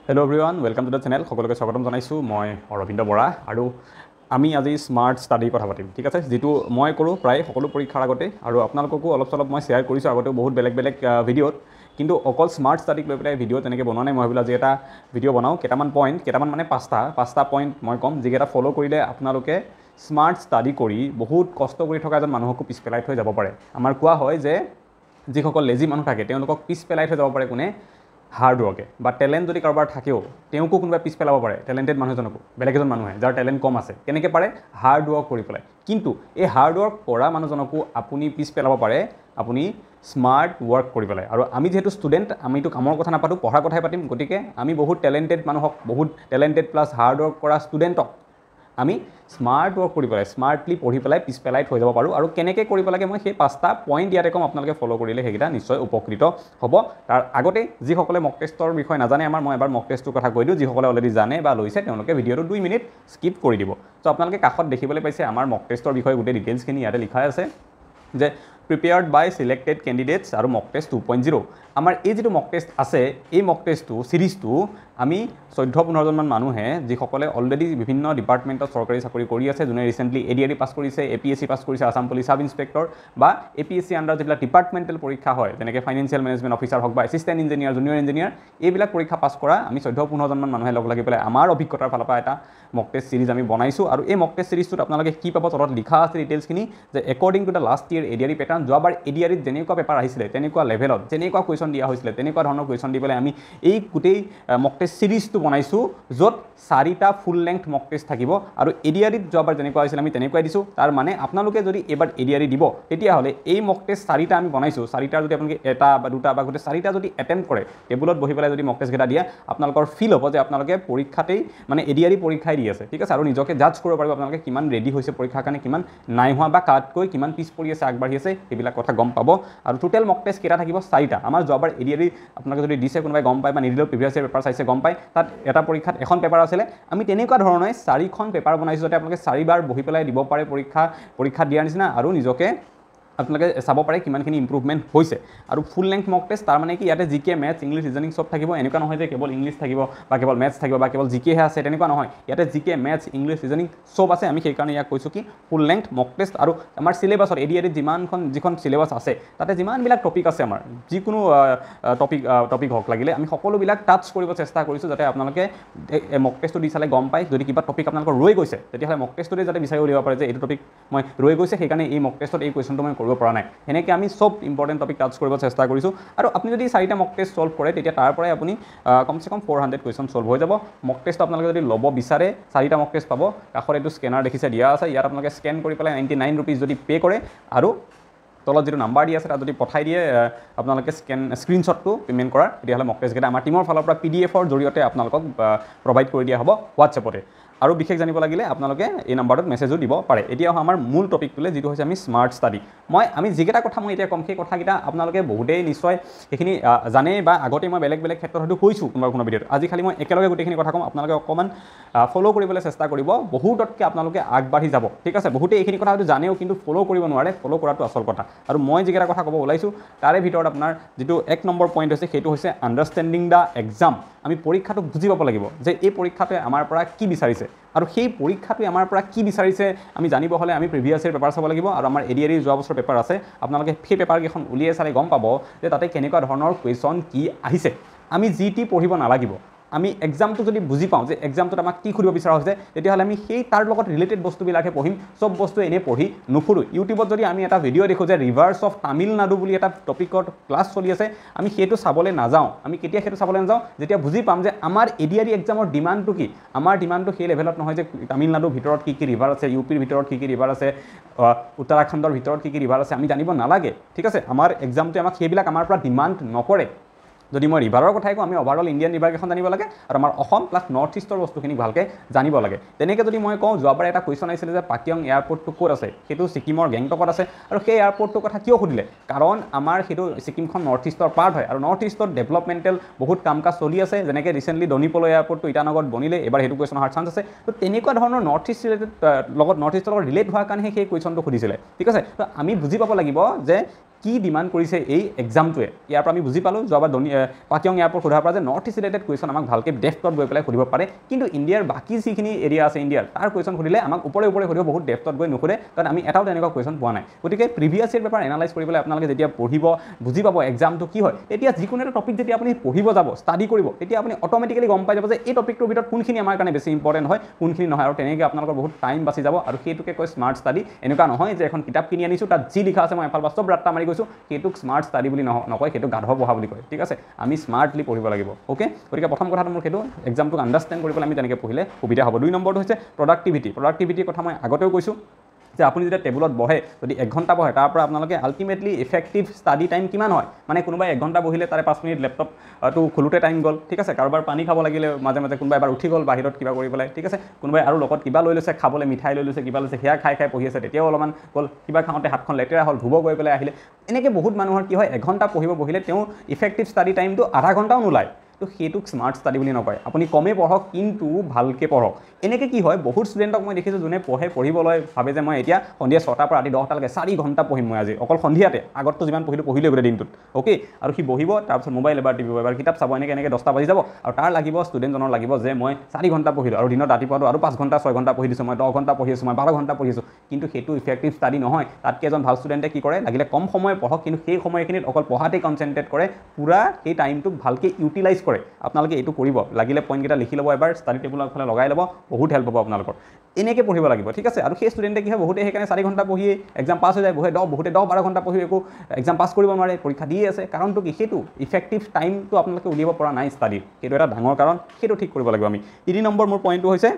Hello everyone, welcome to the channel. সকলোকে স্বাগতম জনাইছো মই অৰবিন্দ বৰা আৰু আমি আজি স্মাৰ্ট ষ্টাডি কথা পাতিম ঠিক আছে যেটো মই কৰো প্ৰায় সকলো পৰীক্ষাৰ আগতে আৰু আপোনালোককো অলপ চলপ মই শেয়াৰ কৰিছো আগতে বহুত বেলেগ ভিডিঅ'ত কিন্তু অকল স্মাৰ্ট ষ্টাডিক লৈ পেলাই ভিডিঅ' তেনেকৈ বনোৱা নাই মই ভাবিলা যে এটা ভিডিঅ' বনাও কেটামান পইণ্ট কেটামান মানে পাঁচটা পইণ্ট মই কম যিকেইটা ফ'ল' কৰিলে আপোনালোকে স্মাৰ্ট ষ্টাডি কৰি বহুত কষ্ট কৰি থকা এজন মানুহকো পিছ পেলাই থৈ যাব পাৰে আমাৰ কোৱা হয় যে যিসকল লেজি মানুহ থাকে তেওঁলোকক পিছ পেলাই থৈ যাব পাৰে কোনে হাৰ্ড ৱৰ্কে বা টেলেণ্ট যদি কাৰোবাৰ থাকেও তেওঁকো কোনোবাই পিছ পেলাব পাৰে টেলেণ্টেড মানুহজনকো বেলেগ এজন মানুহে যাৰ টেলেণ্ট কম আছে কেনেকৈ পাৰে হাৰ্ড ৱৰ্ক কৰি পেলাই কিন্তু এই হাৰ্ড ৱৰ্ক কৰা মানুহজনকো আপুনি পিছ পেলাব পাৰে আপুনি স্মাৰ্ট ৱৰ্ক কৰি পেলাই আৰু আমি যেহেতু ষ্টুডেণ্ট আমিতো কামৰ কথা নাপাতো পঢ়াৰ কথাই পাতিম গতিকে আমি বহুত টেলেণ্টেড মানুহক বহুত টেলেণ্টেড প্লাছ হাৰ্ড ৱৰ্ক কৰা ষ্টুডেণ্টক আমি স্মাৰ্ট ৱৰ্ক কৰি পেলাই স্মাৰ্টলি পঢ়ি পেলাই পিছ পেলাই থৈ যাব পাৰোঁ আৰু কেনেকৈ কৰিব লাগে মই সেই পাঁচটা পইণ্ট ইয়াতে কম আপোনালোকে ফ'ল' কৰিলে সেইকেইটা নিশ্চয় উপকৃত হ'ব তাৰ আগতে যিসকলে মক টেষ্টৰ বিষয়ে নাজানে মই এবাৰ মক টেষ্টৰ কথা কৈ দিওঁ যিসকলে অলৰেডি জানে বা লৈছে তেওঁলোকে ভিডিঅ'টো 2 মিনিট স্কিপ কৰি দিব ত' আপোনালোকে কাষত দেখিবলৈ পাইছে আমাৰ মক টেষ্টৰ বিষয়ে গোটেই ডিটেইলছখিনি ইয়াতে লিখা আছে যে prepared by selected candidates আৰু mock test 2.0 আমাৰ এই যেটো mock test আছে এই mock test টো সিৰিজটো আমি 14-15 জন মান মানুহে যিসকলে অলৰেডি বিভিন্ন ডিপাৰ্টমেণ্টত চৰকাৰী চাকৰি কৰি আছে যোনে ৰিসেন্টলি এডিআৰই পাস কৰিছে এপিএসসি পাস কৰিছে আসাম পুলিচ সাব ইন্সপেক্টৰ বা এপিএসসি আন্ডাৰ যিবিলাক ডিপাৰ্টমেণ্টেল পৰীক্ষা হয় যেনেকৈ ফাইনেন্সিয়েল মেনেজমেণ্ট অফিচাৰ হওক বা এসিষ্টেণ্ট ইঞ্জিনিয়াৰ জুনিয়ৰ ইঞ্জিনিয়াৰ এইবিলাক পৰীক্ষা পাস কৰা আমি 14-15 জন মান মানুহে লগ লাগি পেলাই আমাৰ অভিজ্ঞতাৰ ফালৰ পৰা এটা mock test series আমি বনাইছো আৰু এই mock test series টোত আপোনালোকে কি পাব তলত লিখা আছে ডিটেইলছখিনি যে according to the last year ADRE pattern যোৱাবাৰ এডিআৰইত যেনেকুৱা পেপাৰ আহিছিলে তেনেকুৱা লেভেলত যেনেকুৱা কুৱেশ্যন দিয়া হৈছিলে তেনেকুৱা ধৰণৰ কুৱেশ্যন দি পেলাই আমি এই গোটেই মক টেষ্ট সিৰিজটো বনাইছো য'ত 4টা ফুল লেংথ মক টেষ্ট থাকিব আৰু এডিআৰইত যোৱাবাৰ যেনেকুৱা হৈছিল আমি তেনেকুৱাই দিছো তাৰ মানে আপোনালোকে যদি এবাৰ এডিআৰই দিব তেতিয়াহ'লে এই মক টেষ্ট 4টা আমি বনাইছো 4টাৰ যদি আপোনালোকে এটা বা দুটা বা গোটেই 4টা যদি এটেম্প্ট কৰে টেবুলত বহি পেলাই যদি মক টেষ্ট কেইটা দিয়ে আপোনালোকৰ ফিল হ'ব যে আপোনালোকে পৰীক্ষাতেই মানে এডিআৰই পৰীক্ষাই দি আছে ঠিক আছে আৰু নিজকে জাজ কৰিব পাৰিব আপোনালোকে কিমান ৰেডি হৈছে পৰীক্ষাৰ কাৰণে কিমান নাই হোৱা বা কাটকৈ কিমান পিছ পৰি আছে আগবাঢ়ি আছে এইবিলাক কথা গম পাব আৰু টোটেল মক টেষ্ট কেইটা থাকিব 4টা আমাৰ যোৱাবাৰ এডিআৰই আপোনালোকে যদি দিছে কোনোবাই গম পায় বা নিদিলেও প্ৰিভিয়াছ ইয়াৰ পেপাৰ চাইছে গম পায় তাত এটা পৰীক্ষাত এখন পেপাৰ আছিলে আমি তেনেকুৱা ধৰণে 4খন পেপাৰ বনাইছো যাতে আপোনালোকে 4বাৰ বহি পেলাই দিব পাৰে পৰীক্ষা দিয়াৰ নিচিনা আৰু নিজকে আপোনালোকে চাব পাৰে কিমানখিনি ইম্প্ৰুভমেণ্ট হৈছে আৰু ফুল লেংথ মক টেষ্ট তাৰ মানে কি ইয়াতে জিকে মেথছ ইংলিছ ৰিজনিং সব থাকিব এনেকুৱা নহয় যে কেৱল ইংলিছ থাকিব বা কেৱল মেথছ থাকিব বা কেৱল জিকেহে আছে তেনেকুৱা নহয় ইয়াতে জিকে মেথছ ইংলিছ ৰিজনিং সব আছে আমি সেইকাৰণে ইয়াক কৈছোঁ কি ফুল লেংথ মক টেষ্ট আৰু আমাৰ চিলেবাছত এডিআৰইত যিখন চিলেবাছ আছে তাতে যিমানবিলাক টপিক আছে আমাৰ যিকোনো টপিক হওক লাগিলে আমি সকলোবিলাক টাচ কৰিব চেষ্টা কৰিছোঁ যাতে আপোনালোকে মক টেষ্টটো দি চালে গম পায় যদি কিবা টপিক আপোনালোকৰ ৰৈ গৈছে তেতিয়াহ'লে মক টেষ্টটোতে যাতে বিচাৰি উলিয়াব পাৰে যে এইটো টপিক মই ৰৈ গৈছে সেইকাৰণে এই মক টেষ্টত এই কুৱেশ্যনটো মই কৰিব পৰা নাই এনেকৈ আমি সব ইম্পৰ্টেণ্ট টপিক টাচ কৰিব চেষ্টা কৰিছোঁ আৰু আপুনি যদি 4টা মক টেষ্ট সলভ কৰে তেতিয়া তাৰ পৰাই আপুনি কমচে কম 400 কুৱেশ্যন সলভ হৈ যাব মক টেষ্ট আপোনালোকে যদি ল'ব বিচাৰে 4টা মক টেষ্ট পাব কাষত এইটো স্কেনাৰ দেখিছে দিয়া আছে ইয়াত আপোনালোকে স্কেন কৰি পেলাই 99 रुपीज যদি পে' কৰে আৰু তলত যেটো নাম্বাৰ দিয়া আছে তাত যদি পঠাই দিয়ে আপোনালোকে স্ক্ৰীনশ্বটটো পেমেণ্ট কৰাৰ তেতিয়াহ'লে মক টেষ্ট কেইটা আমাৰ টিমৰ ফালৰ পৰা পিডিএফৰ জৰিয়তে আপোনালোকক প্ৰভাইড কৰি দিয়া হ'ব হোৱাটছএপতে আৰু বিশেষ জানিব লাগিলে আপোনালোকে এই নাম্বাৰটোত মেছেজো দিব পাৰে এতিয়া আমাৰ মূল টপিকটোলে যেটো হৈছে আমি স্মাৰ্ট ষ্টাডি আমি যিকেইটা কথা মই এতিয়া কম সেই কথাকেইটা আপোনালোকে বহুতেই নিশ্চয় সেইখিনি জানে বা আগতে মই বেলেগ ক্ষেত্ৰত হয়তো কৈছোঁ কোনো ভিডিঅ'ত আজি খালি মই একেলগে গোটেইখিনি কথা কম আপোনালোকে অকণমান ফ'ল' কৰিবলৈ চেষ্টা কৰিব বহুততকৈ আপোনালোকে আগবাঢ়ি যাব ঠিক আছে বহুতেই এইখিনি কথা হয়তো জানেও কিন্তু ফ'ল' কৰিব নোৱাৰে ফ'ল' কৰাটো আচল কথা আৰু মই যিকেইটা কথা ক'ব ওলাইছোঁ তাৰে ভিতৰত আপোনাৰ যিটো 1 নম্বৰ পইণ্ট হৈছে সেইটো হৈছে আণ্ডাৰষ্টেণ্ডিং দ্য এক্সাম আমি পৰীক্ষাটো বুজি পাব লাগিব যে এই পৰীক্ষাটোৱে আমাৰ পৰা কি বিচাৰিছে আৰু সেই পৰীক্ষাটোৱে আমাৰ পৰা কি বিচাৰিছে আমি জানিব হ'লে আমি প্ৰিভিয়াছ ইয়াৰ পেপাৰ চাব লাগিব আৰু আমাৰ এডিআৰই যোৱা বছৰ পেপাৰ আছে আপোনালোকে সেই পেপাৰকেইখন উলিয়াই চালে গম পাব যে তাতে কেনেকুৱা ধৰণৰ কুৱেশ্যন কি আহিছে আমি যি পঢ়িব নালাগিব আমি এক্সামটো যদি বুজি পাওঁ যে এক্সামটোত আমাক কি সুধিব বিচৰা হৈছে তেতিয়াহ'লে আমি সেই তাৰ লগত ৰিলেটেড বস্তুবিলাকে পঢ়িম সব বস্তু এনে পঢ়ি নুফুৰো ইউটিউবত যদি আমি এটা ভিডিঅ' দেখোঁ যে ৰিভাৰ্ছ অফ তামিলনাডু বুলি এটা টপিকত ক্লাছ চলি আছে আমি সেইটো চাবলৈ নাযাওঁ আমি কেতিয়া সেইটো চাবলৈ নাযাওঁ যেতিয়া বুজি পাম যে আমাৰ এডিআৰই এক্সামৰ ডিমাণ্ডটো কি আমাৰ ডিমাণ্ডটো সেই লেভেলত নহয় যে তামিলনাডুৰ ভিতৰত কি ৰিভাৰ আছে ইউপিৰ ভিতৰত কি ৰিভাৰ আছে উত্তৰাখণ্ডৰ ভিতৰত কি ৰিভাৰ আছে আমি জানিব নালাগে ঠিক আছে আমাৰ এক্সামটোৱে আমাক সেইবিলাক আমাৰ পৰা ডিমাণ্ড নকৰে যদি মই ৰিভাৰৰ কথাই কওঁ আমি ওভাৰঅল ইণ্ডিয়ান ৰিভাৰকেইখন জানিব লাগে আৰু আমাৰ অসম প্লাছ নৰ্থ ইষ্টৰ বস্তুখিনি ভালকৈ জানিব লাগে তেনেকৈ যদি মই কওঁ যোৱাবাৰ এটা কুৱেশ্যন আহিছিলে যে পাকিয়ং এয়াৰপৰ্টটো ক'ত আছে সেইটো ছিকিমৰ গেংটকত আছে আৰু সেই এয়াৰপৰ্টটোৰ কথা কিয় সুধিলে কাৰণ আমাৰ সেইটো ছিকিমখন নৰ্থ ইষ্টৰ পাৰ্ট হয় আৰু নৰ্থ ইষ্টত ডেভেলপমেণ্টেল বহুত কাম কাজ চলি আছে যেনেকৈ ৰিচেণ্টলি দনিপল এয়াৰপৰ্টটো ইটানগৰত বনিলে এবাৰ সেইটো কুৱেশ্যন অহাৰ চান্স আছে তো তেনেকুৱা ধৰণৰ নৰ্থ ইষ্ট নৰ্থ ইষ্টৰ লগত ৰিলেট হোৱাৰ কাৰণেহে সেই কুৱেশ্যনটো সুধিছিলে ঠিক আছে তো আমি বুজি পাব লাগিব যে কি ডিমাণ্ড কৰিছে এই এক্সামটোৱে ইয়াৰ পৰা আমি বুজি পালোঁ যোৱাবাৰ পাকিয়ং ইয়াৰ পৰা সোধাৰ পৰা যে নৰ্থ ইষ্ট ৰিলেটেড কুৱেশ্যন আমাক ভালকৈ ডেফটত গৈ পেলাই সুধিব পাৰে কিন্তু ইণ্ডিয়াৰ বাকী যিখিনি এৰিয়া আছে ইণ্ডিয়াৰ তাৰ কুৱেশ্যন সুধিলে আমাক ওপৰে সুধিব বহুত ডেফটত গৈ নুসুধে কাৰণ আমি এটাও তেনেকুৱা কুৱেশ্যন পোৱা নাই গতিকে প্ৰিভিয়াছ ইয়েৰ পেপাৰ এনালাইজ কৰিবলৈ আপোনালোকে যেতিয়া পঢ়িব বুজি পাব এক্সামটো কি হয় তেতিয়া যিকোনো এটা টপিক যেতিয়া আপুনি পঢ়িব যাব ষ্টাডি কৰিব তেতিয়া আপুনি অট'মেটিকেলি গম পাই যাব যে এই টপিকটোৰ ভিতৰত কোনখিনি আমাৰ কাৰণে বেছি ইম্পৰ্টেণ্ট হয় কোনখিনি নহয় আৰু তেনেকৈ আপোনালোকৰ বহুত টাইম বাচি যাব আৰু সেইটোকে কয় স্মাৰ্ট ষ্টাডি এনেকুৱা নহয় যে এখন কিতাপ কিনি আনিছোঁ তাত যি লিখা আছে মই এফাল চব ৰাত্তা মাৰি গৈছোঁ সেইটোক স্মাৰ্ট ষ্টাডি বুলি নকয় সেইটো গাধ পঢ়া বুলি কয় ঠিক আছে আমি স্মাৰ্টলি পঢ়িব লাগিব অ'কে গতিকে প্ৰথম কথাটো মোৰ সেইটো এক্সামটোক আণ্ডাৰষ্টেণ্ড কৰিবলৈ আমি তেনেকৈ পঢ়িলে সুবিধা হ'ব 2 নম্বৰটো হৈছে প্ৰডাক্টিভিটিৰ কথা মই আগতেও কৈছোঁ যে আপুনি যেতিয়া টেবুলত বহে যদি 1 ঘণ্টা বহে তাৰ পৰা আপোনালোকে আল্টিমেটলি ইফেক্টিভ ষ্টাডি টাইম কিমান হয় মানে কোনোবাই 1 ঘণ্টা বহিলে তাৰে 5 মিনিট লেপটপটো খোলোতে টাইম গ'ল ঠিক আছে কাৰোবাৰ পানী খাব লাগিলে মাজে মাজে কোনোবাই এবাৰ উঠি গ'ল বাহিৰত কিবা কৰি পেলাই ঠিক আছে কোনোবাই আৰু লগত কিবা লৈ লৈছে খাবলৈ মিঠাই লৈ লৈছে কিবা লৈছে সেয়া খাই পঢ়ি আছে তেতিয়াও অলপমান গ'ল কিবা খাওঁতে হাতখন লেতেৰা হ'ল ধুব গৈ পেলাই আহিলে এনেকৈ বহুত মানুহৰ কি হয় 1 ঘণ্টা পঢ়িব বহিলে তেওঁ ইফেক্টিভ ষ্টাডি টাইমটো আধা ঘণ্টাও নোলায় তো সেইটোক স্মাৰ্ট ষ্টাডি বুলি নকয় আপুনি কমেই পঢ়ক কিন্তু ভালকৈ পঢ়ক এনেকৈ কি হয় বহুত ষ্টুডেণ্টক মই দেখিছোঁ যোনে পঢ়িবলৈ ভাবে যে মই এতিয়া সন্ধিয়া 6টাৰ পৰা ৰাতি 10টালৈকে 4 ঘণ্টা পঢ়িম মই আজি অকল সন্ধিয়াতে আগততো যিমান পঢ়িলে গোটেই দিনটোত অ'কে আৰু সি বহিব তাৰপিছত মোবাইল এবাৰ টিপিব এবাৰ কিতাপ চাব এনেকৈ 10টা বাজি যাব আৰু তাৰ লাগিব ষ্টুডেণ্টজনৰ লাগিব যে মই 4 ঘণ্টা পঢ়িলোঁ আৰু দিনত ৰাতিপুৱাটো আৰু 5 ঘণ্টা 6 ঘণ্টা পঢ়ি দিছোঁ মই 10 ঘণ্টা পঢ়ি আছোঁ মই 12 ঘণ্টা পঢ়ি আছোঁ কিন্তু সেইটো ইফেক্টিভ ষ্টাডি নহয় তাতকৈ এজন ভাল ষ্টুডেণ্টে কি কৰে লাগিলে কম সময় পঢ়ক কিন্তু সেই সময়খিনিত অকল পঢ়াতেই কনচেনট্ৰেট কৰে পুৰা সেই টাইমটোক ভালকৈ ইউটিলাইজ কৰে আপোনালোকে এইটো কৰিব লাগিলে পইণ্টকেইটা লিখি ল'ব এবাৰ ষ্টাডি টেবুলৰ ফালে লগাই ল'ব বহুত হেল্প হ'ব আপোনালোকৰ এনেকৈ পঢ়িব লাগিব ঠিক আছে আৰু সেই ষ্টুডেণ্টে কি হয় বহুতে সেইকাৰণে 4 ঘণ্টা পঢ়িয়ে এক্সাম পাছ হৈ যায় বহুতে 10-12 ঘণ্টা পঢ়ি একো এক্সাম পাছ কৰিব নোৱাৰে পৰীক্ষা দিয়ে আছে কাৰণটো কি সেইটো ইফেক্টিভ টাইমটো আপোনালোকে উলিয়াব পৰা নাই ষ্টাডিৰ সেইটো এটা ডাঙৰ কাৰণ সেইটো ঠিক কৰিব লাগিব আমি 3 নম্বৰ মোৰ পইণ্টটো হৈছে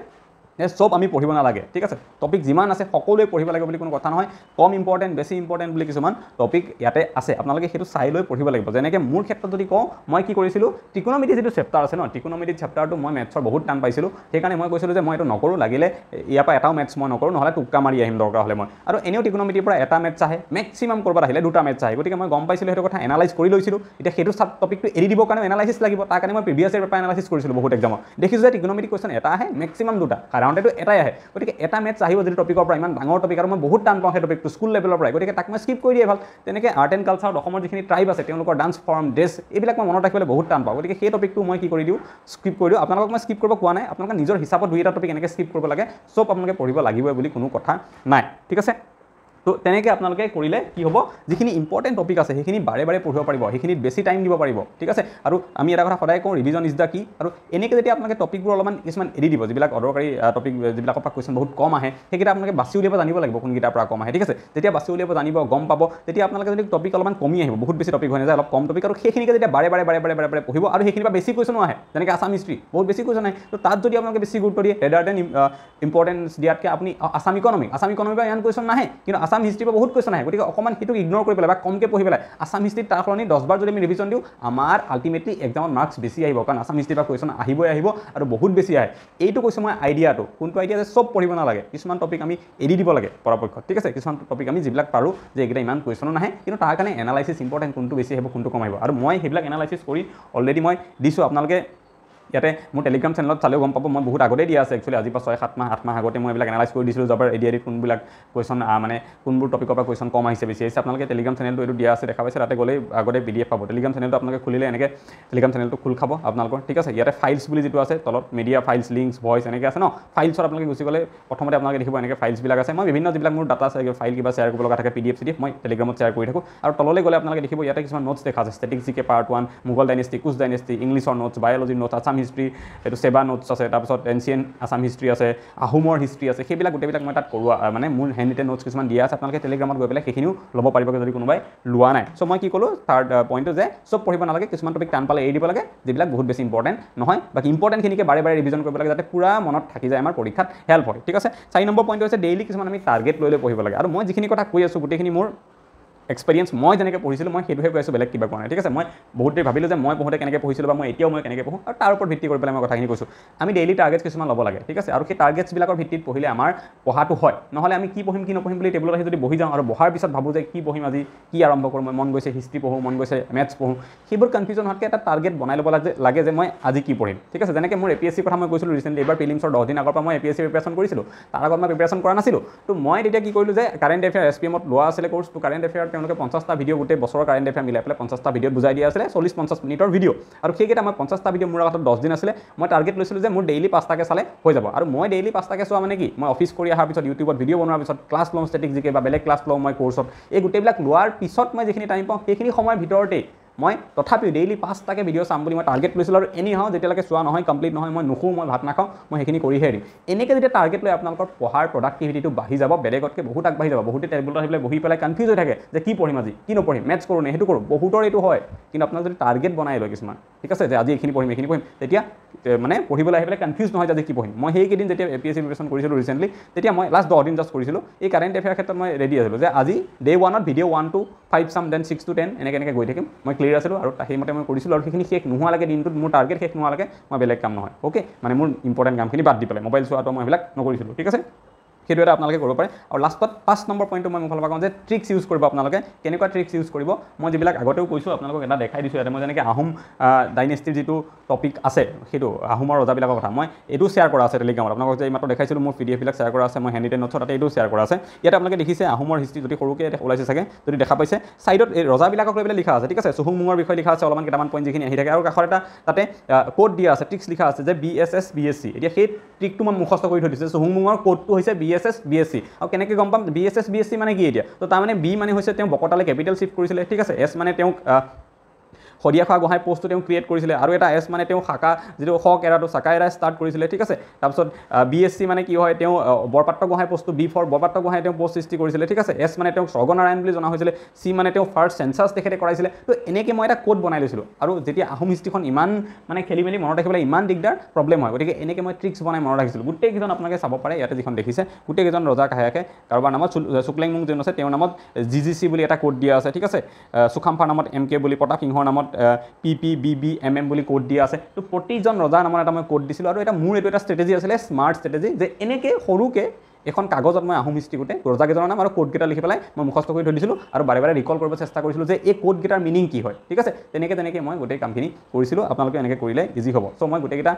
সব আমি পঢ়িব নালাগে ঠিক আছে টপিক যিমান আছে সকলোৱে পঢ়িব লাগে বুলি কোনো কথা নহয় কম ইম্পৰ্টেণ্ট বেছি ইম্পৰ্টেণ্ট বুলি কিছুমান টপিক ইয়াতে আছে আপোনালোকে সেইটো চাই লৈ পঢ়িব লাগিব যেনেকৈ মোৰ ক্ষেত্ৰত যদি কওঁ মই কি কৰিছিলোঁ ত্ৰিকোণমিতি যিটো চেপ্টাৰ আছে ন ত্ৰিকোণমিতি চেপ্টাৰটো মই মেথছৰ বহুত টান পাইছিলোঁ সেইকাৰণে মই কৈছিলোঁ যে মই এইটো নকৰোঁ লাগিলে ইয়াৰ পৰা এটাও মেথছ মই নকৰোঁ নহ'লে টুক্কা মাৰি আহিম দৰকাৰ হ'লে মই আৰু এনেও ত্ৰিকোণমিতিৰ পৰা এটা মেথছ আহে মেক্সিমাম ক'ৰবাত আহিলে 2টা মেথছ আহে গতিকে মই গম পাইছিলোঁ সেইটো কথা এনালাইজ কৰি লৈছিলোঁ এতিয়া সেইটো টপিকটো এৰি দিবৰ কাৰণে এনালাইচিছ লাগিব তাৰ কাৰণে মই প্ৰিভিয়াছ ইয়েৰ পেপাৰ এনালাইচিছ কৰিছিলোঁ বহুত এক্সামত দেখিছোঁ যে ত্ৰিকোণমিতি কুৱেশ্যন এটা আহে মেক্সিমাম 2টা সাধাৰণতেতো এটাই আহে গতিকে এটা মেথছ আহিব যদি টপিকৰ পৰা ইমান ডাঙৰ টপিক আৰু মই বহুত টান পাওঁ সেই টপিকটো স্কুল লেভেলৰ পৰা গতিকে তাক মই স্কিপ কৰি দিয়ে ভাল তেনেকৈ আৰ্ট এণ্ড কালচাৰত অসমৰ যিখিনি ট্ৰাইব আছে তেওঁলোকৰ ডান্স ফৰ্ম ড্ৰেছ এইবিলাক মই মনত ৰাখিবলৈ বহুত টান পাওঁ গতিকে সেই টপিকটো মই কি কৰি দিওঁ স্কিপ কৰি দিওঁ আপোনালোকক মই স্কিপ কৰিব কোৱা নাই আপোনালোকে নিজৰ হিচাপত 2-এটা টপিক এনেকৈ স্কিপ কৰিব লাগে চব আপোনালোকে পঢ়িব লাগিবই বুলি কোনো কথা নাই ঠিক আছে তো তেনেকৈ আপোনালোকে কৰিলে কি হ'ব যিখিনি ইম্পৰ্টেণ্ট টপিক আছে সেইখিনি বাৰে পঢ়িব পাৰিব সেইখিনিত বেছি টাইম দিব পাৰিব ঠিক আছে আৰু আমি এটা কথা সদায় কওঁ ৰিভিজন ইজ দ্য কি আৰু এনেকৈ যেতিয়া আপোনালোকে টপিকবোৰ অলপমান কিছুমান এৰি দিব যিবিলাক অদৰকাৰী টপিক যিবিলাকৰ পৰা কুৱেশ্যন বহুত কম আহে সেইকেইটা আপোনালোকে বাছি উলিয়াব জানিব লাগিব কোনকেইটাৰ পৰা কম আহে ঠিক আছে যেতিয়া বাছি উলিয়াব জানিব গম পাব তেতিয়া আপোনালোকে যদি টপিক অলপমান কমি আহিব বহুত বেছি টপিক হৈ নাযায় অলপ কম টপিক আৰু সেইখিনিকে যেতিয়া বাৰে পঢ়িব আৰু সেইখিনিৰ পৰা বেছি কুৱেশ্যনো আহে যেনেকৈ আছাম হিষ্ট্ৰী বহুত বেছি কুৱেশ্যন আহে তো তাত যদি আপোনালোকে বেছি গুৰুত্ব দিয়ে ৰেডাৰ দেন ইম্পৰ্টেঞ্চ দিয়াতকৈ আপুনি আছাম ইকনমিক পৰা ইমান কুৱেশ্যন নাহে কিন্তু আছাম হিষ্ট্ৰীৰ পৰা বহুত কুৱেশ্যন আহে গতিকে অকণমান সেইটো ইগন'ৰ কৰি পেলাই বা কমকৈ পঢ়ি পেলাই আছাম হিষ্ট্ৰীত তাৰ সলনি 10 বাৰ যদি আমি ৰিভিজন দিওঁ আমাৰ আল্টিমেটলি এক্সামত মাৰ্কছ বেছি আহিব কাৰণ আছাম হিষ্ট্ৰীৰ পৰা কুৱেশ্যন আহিব আৰু বহুত বেছি আহে এইটো কৈছোঁ মই আইডিয়াটো কোনটো আইডিয়া যে চব পঢ়িব নালাগে কিছুমান টপিক আমি এৰি দিব লাগে পৰাপক্ষত ঠিক আছে কিছুমান টপিক আমি যিবিলাক পাৰোঁ যে এইকেইটা ইমান কুৱেশ্যনো নাহে কিন্তু তাৰ কাৰণে এনালাইচিছ ইম্পৰ্টেণ্ট কোনটো বেছি আহিব কোনটো কম আহিব আৰু মই সেইবিলাক এনালাইচিছ কৰি অলৰেডি মই দিছোঁ আপোনালোকে ইয়াতে মোৰ টেলিগ্ৰাম চেনেলত চালেও গম পাব মই বহুত আগতেই দিয়া আছে একচুৱেলি আজি পৰা 6-7 মাহ আগতে মই এইবিলাক এনালাইজ কৰি দিছিলোঁ যাবৰ এডিআৰিত কোনবিলাক কুৱেশ্যন মানে কোনবোৰ টপিকৰ পৰা কুৱেশ্যন কম আহিছে বেছি আহিছে আপোনালোকে টেলিগ্ৰাম চেনেলটো এইটো দিয়া আছে দেখা পাইছে তাতে গ'লেই আগতে PDF পাব টেলিগ্ৰাম চেনেলটো আপোনালোকে খুলিলে এনেকৈ টেলিগ্ৰাম চেনেলটো খোল খাব আপোনালোকৰ ঠিক আছে ইয়াতে ফাইলছ বুলি যিটো আছে তলত মিডিয়া ফাইলছ লিংকছ ভইচ এনেকৈ আছে ন ফাইলছত আপোনালোকে গুচি গ'লে প্ৰথমতে আপোনালোকে দেখিব এনেকৈ ফাইলছবিলাক আছে মই বিভিন্ন যিবিলাক মোৰ ডাটা আছে ফাইল কিবা শ্বেয়াৰ কৰিব লগা থাকে PDF মই টেলিগ্ৰামত শ্বেয়াৰ কৰি থাকোঁ আৰু তললৈ গ'লে আপোনালোকে দেখিব ইয়াতে কিছুমান নোটছ দেখা আছে ষ্টেটিক জিকে পাৰ্ট 1 মোগল ডাইনেষ্টি কুচ ডাইনেষ্টি ইংলিছৰ নোটছ বায়'লজিৰ নোটছ আছাম হিষ্ট্ৰী সেৱা নোটছ আছে তাৰপিছত এনচিয়েণ্ট আছাম হিষ্ট্ৰী আছে আহোমৰ হিষ্ট্ৰী আছে সেইবিলাক গোটেইবিলাক মই তাত কৰোৱা মানে মোৰ হেণ্ড ৰিটেন নোটছ কিছুমান দিয়া আছে আপোনালোকে টেলিগ্ৰামত গৈ পেলাই সেইখিনিও ল'ব পাৰিবগৈ যদি কোনোবাই লোৱা নাই চ' মই কি ক'লোঁ থাৰ্ড পইণ্টটো যে চব পঢ়িব নালাগে কিছুমান টপিক টান পালে এৰি দিব লাগে যিবিলাক বহুত বেছি ইম্পৰ্টেণ্ট নহয় বাকী ইম্পৰ্টেণ্টখিনিকে বাৰে ৰিভিজন কৰিব লাগে যাতে পুৰা মনত থাকি যায় আমাৰ পৰীক্ষাত হেল্প হয় ঠিক আছে 4 নম্বৰ পইণ্টটো হৈছে ডেইলি কিছুমান আমি টাৰ্গেট লৈ পঢ়িব লাগে আৰু মই যিখিনি কথা কৈ আছোঁ গোটেইখিনি মোৰ এক্সপেৰিয়েঞ্চ মই যেনেকৈ পঢ়িছিলোঁ মই সেইটোহে কৈ আছোঁ বেলেগ কিবা কোৱা নাই ঠিক আছে মই বহুত দেৰি ভাবিলোঁ যে মই পঢ়োঁতে কেনেকৈ পঢ়িছিলোঁ বা মই এতিয়াও মই কেনেকৈ পঢ়োঁ আৰু তাৰ ওপৰত ভিত্তি কৰি পেলাই মই কথাখিনি কৈছোঁ আমি ডেইলি টাৰ্গেটছ কিছুমান ল'ব লাগে ঠিক আছে আৰু সেই টাৰ্গেটছবিলাকৰ ভিত্তিত পঢ়িলে আমাৰ পঢ়াটো হয় নহ'লে আমি কি পঢ়িম কি নপঢ়িম বুলি টেবুলত আহি যদি বহি যাওঁ আৰু বহাৰ পিছত ভাবোঁ যে কি পঢ়িম আজি কি আৰম্ভ কৰোঁ মই মন গৈছে হিষ্ট্ৰী পঢ়োঁ মন গৈছে মেথছ পঢ়োঁ সেইবোৰ কনফিউজন হোৱাতকৈ এটা টাৰ্গেট বনাই ল'ব লাগে যে মই আজি কি পঢ়িম ঠিক আছে যেনেকৈ মোৰ APSC কথা মই কৈছিলোঁ ৰিচেণ্টলি এইবাৰ প্ৰিলিমছৰ 10 দিন আগৰ পৰা মই APSC প্ৰিপেৰেশ্যন কৰিছিলোঁ তাৰ আগত মই প্ৰিপেৰেশ্যন কৰা নাছিলোঁ তো মই তেতিয়া কি কৰিলোঁ যে কাৰেণ্ট এফেয়াৰ SPMত লোৱা আছিলে কোৰ্ছ তো কাৰেণ্ট এফেয়াৰত তেওঁলোকে 50টা ভিডিঅ' গোটেই বছৰৰ কাৰেণ্ট এফেয়াৰ মিলাই পেলাই 50টা ভিডিঅ'ত বুজাই দিয়া আছিলে 40-50 মিনিটৰ ভিডিঅ' আৰু সেইকেইটা মই 50টা ভিডিঅ' মোৰ আগত 10 দিন আছিলে মই টাৰ্গেট লৈছিলোঁ যে মোৰ ডেইলি 5টাকৈ চালে হৈ যাব আৰু মই ডেইলি 5টাকৈ চোৱা মানে কি মই অফিচ কৰি অহাৰ পিছত ইউটিউবত ভিডিঅ' বনোৱাৰ পিছত ক্লাছ ল'ম ষ্টেটিক জিকে বা বেলেগ ক্লাছ লওঁ মই কোৰ্চত এই গোটেইবিলাক লোৱাৰ পিছত মই যিখিনি টাইম পাওঁ সেইখিনি সময়ৰ ভিতৰতেই মই তথাপিও ডেইলি 5টাকৈ ভিডিঅ' চাম বুলি মই টাৰ্গেট লৈছিলোঁ আৰু এনি হাও যেতিয়ালৈকে চোৱা নহয় কমপ্লিট নহয় মই নুশু মই ভাত নাখাওঁ মই সেইখিনি কৰিহে দিম এনেকৈ যেতিয়া টাৰ্গেট লৈ আপোনালোকৰ পঢ়াৰ প্ৰডাক্টিভিটিটো বাঢ়ি যাব বেলেগতকৈ বহুত আগবাঢ়ি যাব বহুতে টেবুলত আহি পেলাই বহি পেলাই কনফিউজ হৈ থাকে যে কি পঢ়িম আজি কি নপঢ়িম মেথছ কৰোঁ নে সেইটো কৰোঁ বহুতৰ এইটো হয় কিন্তু আপোনালোকে যদি টাৰ্গেট বনাই লয় কিছুমান ঠিক আছে যে আজি এইখিনি পঢ়িম তেতিয়া মানে পঢ়িবলৈ আহি পেলাই কনফিউজ নহয় যে আজি কি পঢ়িম মই সেইকেইদিন যেতিয়া APSC প্ৰিপাৰেশ্যন কৰিছিলোঁ ৰিচেণ্টলি তেতিয়া মই লাষ্ট 10 দিন জাষ্ট কৰিছিলোঁ এই কাৰেণ্ট এফেয়াৰ ক্ষেত্ৰত মই ৰেডি আছিলোঁ যে আজি ডে 1ত ভিডিঅ' 1 to 5 চাম দেন 6 to 10 এনেকৈ গৈ থাকিম মই ক্লিয়াৰ আছিলোঁ আৰু সেইমতে মই কৰিছিলোঁ আৰু সেইখিনি শেষ নোহোৱালৈকে দিনটোত মোৰ টাৰ্গেট শেষ নোহোৱালৈকে মই বেলেগ কাম নহয় অ'কে মানে মোৰ ইম্পৰ্টেণ্ট কামখিনি বাদ দি পেলাই মোবাইল চোৱাটো মই এইবিলাক নকৰিছিলোঁ ঠিক আছে সেইটো এটা আপোনালোকে কৰিব পাৰে আৰু লাষ্টত 5 নম্বৰ পইণ্টটো মই মোৰ ফালৰ পৰা কওঁ যে ট্ৰিক্স ইউজ কৰিব আপোনালোকে কেনেকুৱা ট্ৰিক্স ইউজ কৰিব মই যিবিলাক আগতেও কৈছোঁ আপোনালোকক এটা দেখাই দিছোঁ ইয়াতে মই যেনেকৈ আহোম ডাইনেষ্টিৰ যিটো টপিক আছে সেইটো আহোমৰ ৰজাবিলাকৰ কথা মই এইটো শ্বেয়াৰ কৰা আছে টেলিগ্ৰামত আপোনালোকক যে এইমাত্ৰ দেখাইছিলোঁ মোৰ PDF-বিলাক শ্বেয়াৰ কৰা আছে মই হেণ্ডিটেন নোটছত তাতে এইটো শ্বেয়াৰ কৰা আছে ইয়াতে আপোনালোকে দেখিছে আহোমৰ হিষ্ট্ৰী যদি সৰুকৈ ওলাইছে চাগে যদি দেখা পাইছে ছাইডত এই ৰজাবিলাকক লৈ পেলাই লিখা আছে ঠিক আছে চুহুংমুঙৰ বিষয়ে লিখা আছে অলপমান কেইটামান পইণ্ট যিখিনি আহি থাকে আৰু কাষত এটা তাতে কোড দিয়া আছে ট্ৰিক্স লিখা আছে যে BSS BSc এতিয়া সেই ট্ৰিকটো মই মুখস্থ কৰি থৈ দিছোঁ চুহুংমুঙৰ কোডটো হৈছে BSS BSc আৰু কেনেকৈ গম পাম BSS BSc মানে কি এতিয়া তো তাৰমানে B মানে হৈছে তেওঁ বকতালে কেপিটেল শিফ্ট কৰিছিলে ঠিক আছে S মানে তেওঁক শদিয়া খোৱা গোহাঁই পোষ্টটো তেওঁ ক্ৰিয়েট কৰিছিলে আৰু এটা S মানে তেওঁ শাখা যিটো শক এৰাটো চাকা এৰাই ষ্টাৰ্ট কৰিছিলে ঠিক আছে তাৰপিছত BSc মানে কি হয় তেওঁ বৰপাত্ৰ গোহাঁই পোষ্টটো B ফৰ বৰপাত্ৰ গোহাঁই তেওঁ পোষ্ট সৃষ্টি কৰিছিলে ঠিক আছে S মানে তেওঁক স্বৰ্গনাৰায়ণ বুলি জনা হৈছিলে C মানে তেওঁ ফাৰ্ষ্ট চেঞ্চাছ তেখেতে কৰাইছিলে তো এনেকৈ মই এটা কোড বনাই লৈছিলোঁ আৰু যেতিয়া আহোম হিষ্ট্ৰীখন ইমান মানে খেলি মেলি মনত ৰাখিবলৈ ইমান দিগদাৰ প্ৰব্লেম হয় গতিকে এনেকৈ মই ট্ৰিক্স বনাই মনত ৰাখিছিলোঁ গোটেইকেইজন আপোনালোকে চাব পাৰে ইয়াতে যিখন দেখিছে গোটেইকেইজন ৰজা কাহিয়াকে কাৰোবাৰ নামত শুক্লেংমুং যোন আছে তেওঁৰ নামত GGC বুলি এটা কোড দিয়া আছে ঠিক আছে সুখাম্ফাৰ নামত MK বুলি প্ৰতাপ সিংহৰ নামত PP BB MM বুলি কোড দিয়া আছে তো প্ৰতিজন ৰজাৰ নামত এটা মই কোড দিছিলোঁ আৰু এটা মোৰ এইটো এটা ষ্ট্ৰেটেজি আছিলে স্মাৰ্ট ষ্ট্ৰেটেজি যে এনেকৈ সৰুকৈ এখন কাগজত মই আহোম হিষ্ট্ৰী গোটেই ৰজাকেইজনৰ নাম আৰু কোডকেইটা লিখি পেলাই মই মুখস্থ কৰি থৈ দিছিলোঁ আৰু বাৰে বাৰে ৰিকল কৰিব চেষ্টা কৰিছিলোঁ যে এই কোডকেইটাৰ মিনিং কি হয় ঠিক আছে তেনেকৈ মই গোটেই কামখিনি কৰিছিলোঁ আপোনালোকে এনেকৈ কৰিলে ইজি হ'ব চ' মই গোটেইকেইটা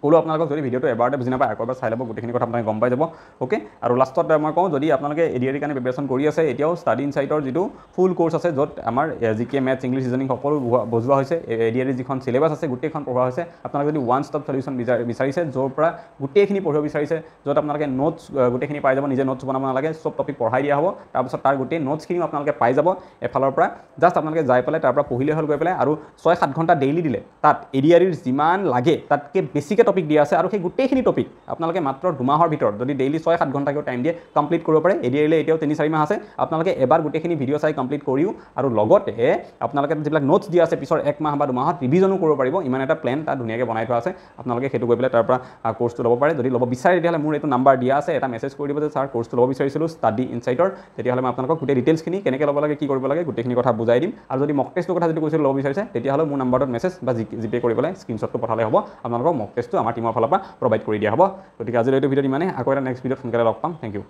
ক'লো আপোনালোকক যদি ভিডিঅ'টো এবাৰতে বুজি নাপায় আকৌ এবাৰ চাই ল'ব গোটেইখিনি কথা আপোনালোকে গম পাই যাব অ'কে আৰু লাষ্টত মই কওঁ যদি আপোনালোকে ADR কাৰণে প্ৰিপাৰেশ্যন কৰি আছে এতিয়াও ষ্টাডি ইনচাইটৰ যিটো ফুল কোৰ্চ আছে য'ত আমাৰ GK মেথছ ইংলিছ ৰিজনিং সকলো বুজোৱা হৈছে ADR যিখন চিলেবাছ আছে গোটেইখন পঢ়োৱা হৈছে আপোনালোকে যদি ওৱান ষ্টপ চলিউশ্যন বিচাৰিছে য'ৰ পৰা গোটেইখিনি পঢ়িব বিচাৰিছে য'ত আপোনালোকে নোটছ গোটেইখিনি পাই যাব নিজে নোটছ বনাব নালাগে চব টপিক পঢ়াই দিয়া হ'ব তাৰপিছত তাৰ গোটেই নোটছখিনিও আপোনালোকে পাই যাব এফালৰ পৰা জাষ্ট আপোনালোকে যাই পেলাই তাৰ পৰা পঢ়িলে হ'ল গৈ পেলাই আৰু 6-7 ঘণ্টা ডেইলি দিলে তাত ADR যিমান লাগে তাতকৈ বেছিকৈ টপিক দিয়া আছে আৰু সেই গোটেইখিনি টপিক আপোনালোকে মাত্ৰ 2 মাহৰ ভিতৰত যদি ডেইলি 6-7 ঘণ্টাকৈ টাইম দিয়ে কমপ্লিট কৰিব পাৰে ADR এতিয়াও 3-4 মাহ আছে আপোনালোকে এবাৰ গোটেইখিনি ভিডিঅ' চাই কমপ্লিট কৰিও আৰু লগতে আপোনালোকে যিবিলাক নোটছ দিয়া আছে পিছৰ 1 মাহ বা 2 মাহত ৰিভিজনো কৰিব পাৰিব ইমান এটা প্লেন তাত ধুনীয়াকৈ বনাই থোৱা আছে আপোনালোকে সেইটো গৈ পেলাই তাৰ পৰা কোৰ্চটো ল'ব পাৰে যদি ল'ব বিচাৰে তেতিয়াহ'লে মোৰ এইটো নাম্বাৰ দিয়া আছে এটা মেছেজ কৰি দিব যে ছাৰ কোৰ্চটো ল'ব বিচাৰিছিলোঁ ষ্টাডি ইনচাইটৰ তেতিয়াহ'লে মই আপোনালোকক গোটেই ডিটেইলছখিনি কেনেকৈ ল'ব লাগে কি কৰিব লাগে গোটেইখিনি কথা বুজাই দিম আৰু যদি মক টেষ্টৰ কথা যদি কৈছিলোঁ ল'ব বিচাৰিছে তেতিয়াহ'লে মোৰ নাম্বাৰটোত মেছেজ বা জিপে কৰি পেলাই স্ক্ৰীনশ্বটটো পঠালে হ'ব আপোনালোকক মক টেষ্টটো আমাৰ টিমৰ ফালৰ পৰা প্ৰভাইড কৰি দিয়া হ'ব গতিকে আজিলৈ এইটো ভিডিঅ'ত ইমানে আকৌ এটা নেক্সট ভিডিঅ'ত সোনকালে লগ পাম থেংক ইউ